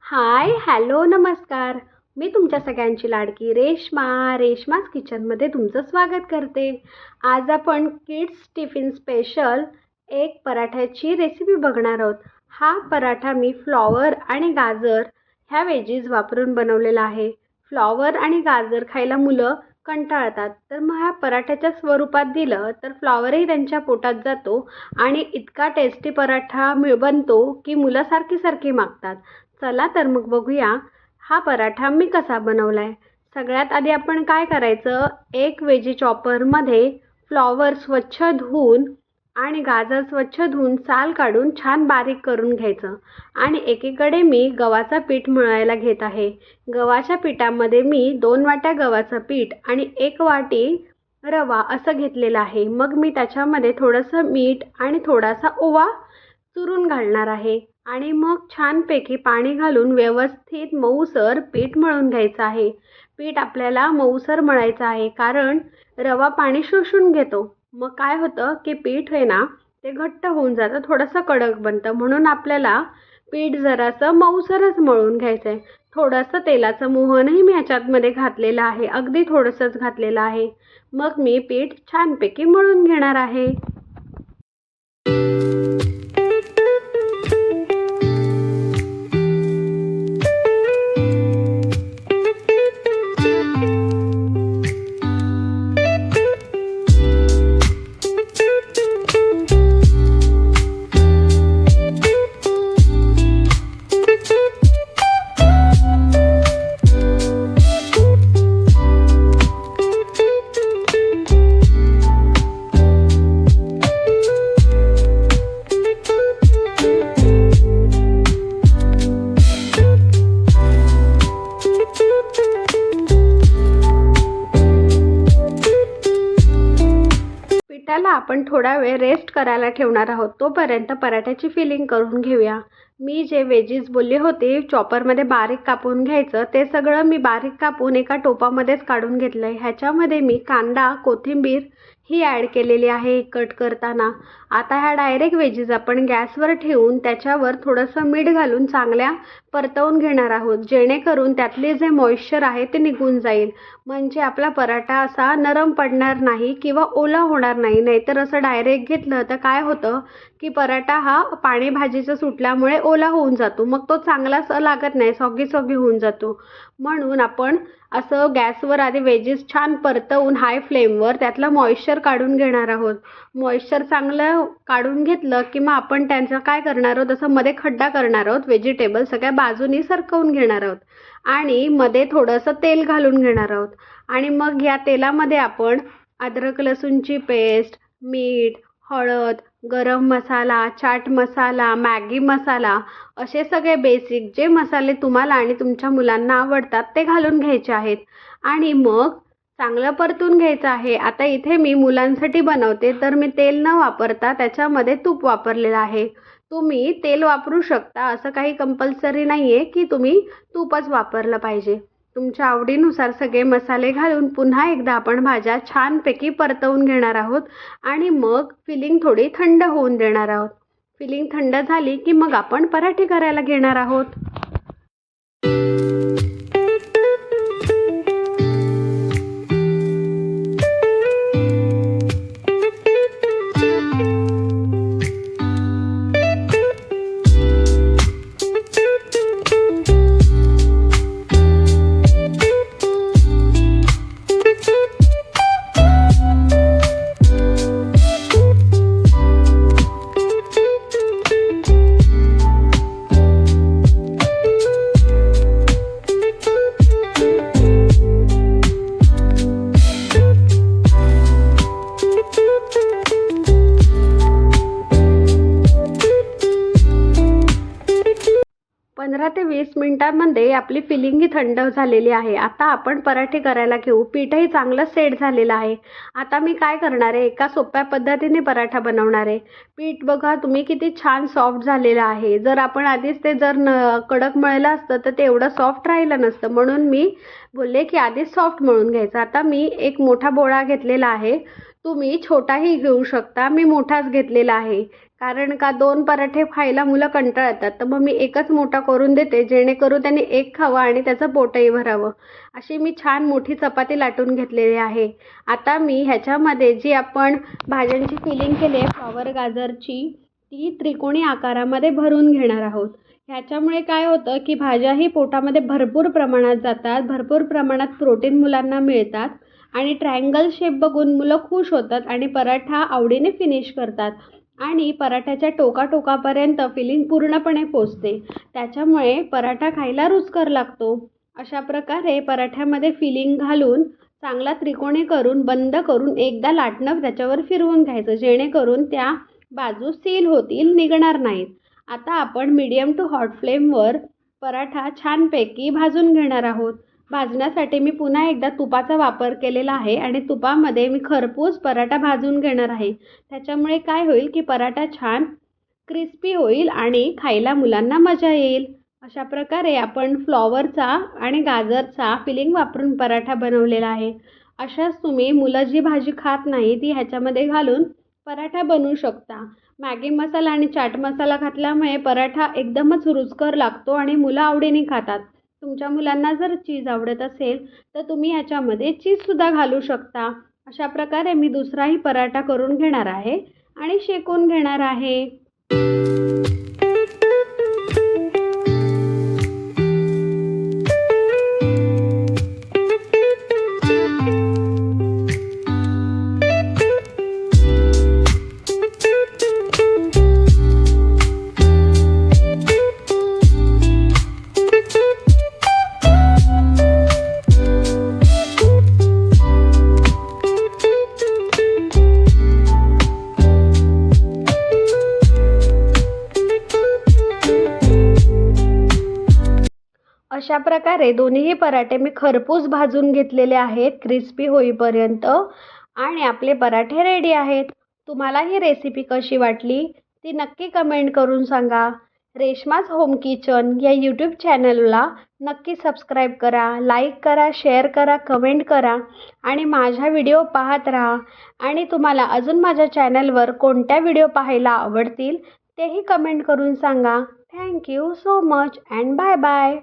हाय, hello, नमस्कार. मी तुमच्या सगळ्यांची लाडकी रेश्माच किचनमध्ये तुमचं स्वागत करते. आज आपण किड्स टिफिन स्पेशल एक पराठ्याची रेसिपी बघणार आहोत. हा पराठा मी फ्लॉवर आणि गाजर ह्या वेजीज वापरून बनवलेला आहे. फ्लॉवर आणि गाजर खायला मुलं कंटाळतात, तर मग ह्या पराठ्याच्या स्वरूपात दिलं तर फ्लॉवरही त्यांच्या पोटात जातो आणि इतका टेस्टी पराठा बनतो की मुलं सारखी सारखी मागतात. चला तर मग बघूया हा पराठा मी कसा बनवलाय. सगळ्यात आधी आपण काय करायचं, एक वेजी चॉपरमध्ये फ्लॉवर स्वच्छ धुवून आणि गाजर स्वच्छ धुवून साल काढून छान बारीक करून घ्यायचं. आणि एकीकडे मी गव्हाचं पीठ मळायला घेत आहे. गव्हाच्या पिठामध्ये मी 2 वाट्या गव्हाचं पीठ आणि 1 वाटी रवा असं घेतलेलं आहे. मग मी त्याच्यामध्ये थोडंसं मीठ आणि थोडासा ओवा चुरून घालणार आहे आणि मग छानपैकी पाणी घालून व्यवस्थित मऊसर पीठ मळून घ्यायचं आहे. पीठ आपल्याला मऊसर मळायचं आहे, कारण रवा पाणी शोषून घेतो. मग काय होतं की पीठ आहे ना, ते घट्ट होऊन जातं, थोडंसं कडक बनतं. म्हणून आपल्याला पीठ जरासं मऊसरच मळून घ्यायचं आहे. थोडंसं तेलाचं मोहनही मी ह्याच्यामध्ये घातलेलं आहे, अगदी थोडंसंच घातलेलं आहे. मग मी पीठ छानपैकी मळून घेणार आहे. पिठाला आपण थोडा वेळ रेस्ट करायला ठेवणार आहोत. तोपर्यंत पराठ्याची फिलिंग करून घेऊया. मी जे वेजीज बोलले होते चॉपरमध्ये बारीक कापून घ्यायचं, ते सगळं मी बारीक कापून एका टोपामध्येच काढून घेतलं आहे. ह्याच्यामध्ये मी कांदा, कोथिंबीर ही ॲड केलेली आहे कट करताना. आता ह्या डायरेक्ट वेजीज आपण गॅसवर ठेवून त्याच्यावर थोडंसं मीठ घालून चांगल्या परतवून घेणार आहोत, जेणेकरून त्यातले जे मॉइश्चर आहे ते निघून जाईल. म्हणजे आपला पराठा असा नरम पडणार नाही किंवा ओला होणार नाही. नाहीतर असं डायरेक्ट घेतलं तर काय होतं की पराठा हा पाणीभाजीचं सुटल्यामुळे ओला होऊन जातो. मग तो चांगलाच लागत नाही, सॉगी सॉगी होऊन जातो. म्हणून आपण असं गॅसवर आधी वेजीस छान परतवून हाय फ्लेमवर त्यातलं मॉइश्चर काढून घेणार आहोत. मॉइश्चर चांगलं काढून घेतलं की मग आपण त्यांचं काय करणार आहोत, असं मध्ये खड्डा करणार आहोत. व्हेजिटेबल सगळ्या बाजूनी सरकवून घेणार आहोत आणि मध्ये थोडंसं तेल घालून घेणार आहोत. आणि मग या तेलामध्ये आपण अद्रक लसूणची पेस्ट, मीठ, हळद, गरम मसाला, चाट मसाला, मॅगी मसाला असे सगळे बेसिक जे मसाले तुम्हाला आणि तुमच्या मुलांना आवडतात ते घालून घ्यायचे आहेत. आणि मग चांगलं परतून घ्यायचं आहे. आता इथे मी मुलांसाठी बनवते, तर मी तेल न वापरता त्याच्यामध्ये तूप वापरलेलं आहे. तुम्ही तेल वापरू शकता, असं काही कंपल्सरी नाही आहे की तुम्ही तूपच वापरलं पाहिजे. तुमच्या आवडीनुसार सगळे मसाले घालून पुन्हा एकदा आपण भाज्या छानपैकी परतवून घेणार आहोत आणि मग फिलिंग थोडी थंड होऊन देणार आहोत. फिलिंग थंड झाली की मग आपण पराठे करायला घेणार आहोत. 15 ते 20 मिनिटांमध्ये आपली फिलिंगही थंड झालेली आहे. आता आपण पराठे करायला घेऊ. पीठही चांगलं सेट झालेलं आहे. आता मी काय करणार आहे, एका सोप्या पद्धतीने पराठा बनवणार आहे. पीठ बघा तुम्ही किती छान सॉफ्ट झालेलं आहे. जर आपण आधीच ते कडक मळलं असतं तर ते एवढं सॉफ्ट राहिलं नसतं. म्हणून मी बोलले की आधीच सॉफ्ट मळून घ्यायचं. आता मी एक मोठा बोळा घेतलेला आहे. तुम्ही छोटाही घेऊ शकता. मी मोठाच घेतलेला आहे. कारण का 2 पराठे खायला मुलं कंटाळतात. तर मग मी एकच मोठा करून देते, जेणेकरून त्यांनी एक खावं आणि त्याचं पोटही भरावं. अशी मी छान मोठी चपाती लाटून घेतलेली आहे. आता मी ह्याच्यामध्ये जी आपण भाज्यांची फिलिंग केली आहे फ्लॉवर गाजरची, ती त्रिकोणी आकारामध्ये भरून घेणार आहोत. ह्याच्यामुळे काय होतं की भाज्याही पोटामध्ये भरपूर प्रमाणात जातात, भरपूर प्रमाणात प्रोटीन मुलांना मिळतात आणि ट्रायंगल शेप बघून मुलं खुश होतात आणि पराठा आवडीने फिनिश करतात आणि पराठ्याच्या टोकाटोकापर्यंत फिलिंग पूर्णपणे पोचते. त्याच्यामुळे पराठा खायला रुचकर लागतो. अशा प्रकारे पराठ्यामध्ये फिलिंग घालून चांगला त्रिकोणी करून बंद करून एकदा लाटणं त्याच्यावर फिरवून घ्यायचं, जेणेकरून त्या बाजू सील होतील, निघणार नाहीत. आता आपण मीडियम टू हॉट फ्लेमवर पराठा छानपैकी भाजून घेणार आहोत. भाजण्यासाठी मी पुन्हा एकदा तुपाचा वापर केलेला आहे आणि तुपामध्ये मी खरपूस पराठा भाजून घेणार आहे. त्याच्यामुळे काय होईल की पराठा छान क्रिस्पी होईल आणि खायला मुलांना मजा येईल. अशा प्रकारे आपण फ्लॉवरचा आणि गाजरचा फिलिंग वापरून पराठा बनवलेला आहे. अशाच तुम्ही मुलं जी भाजी खात नाही ती ह्याच्यामध्ये घालून पराठा बनवू शकता. मॅगी मसाला आणि चाट मसाला घातल्यामुळे पराठा एकदमच रुचकर लागतो आणि मुलं आवडीने खातात. तुमच्या मुलांना जर चीज आवडत असेल तर तुम्ही ह्याच्यामध्ये चीजसुद्धा घालू शकता. अशा प्रकारे मी दुसराही पराठा करून घेणार आहे आणि शेकून घेणार आहे. अशा प्रकारे दोन्हीही पराठे मी खरपूस भाजून घेतलेले आहेत क्रिस्पी होईपर्यंत आणि आपले पराठे रेडी आहेत. तुम्हाला ही रेसिपी कशी वाटली ती नक्की कमेंट करून सांगा. रेश्माज होम किचन या यूट्यूब चॅनलला नक्की सबस्क्राईब करा, लाईक करा, शेअर करा, कमेंट करा आणि माझा व्हिडिओ पाहत राहा. आणि तुम्हाला अजून माझ्या चॅनलवर कोणत्या व्हिडिओ पाहायला आवडतील तेही कमेंट करून सांगा. Thank you so much and bye bye.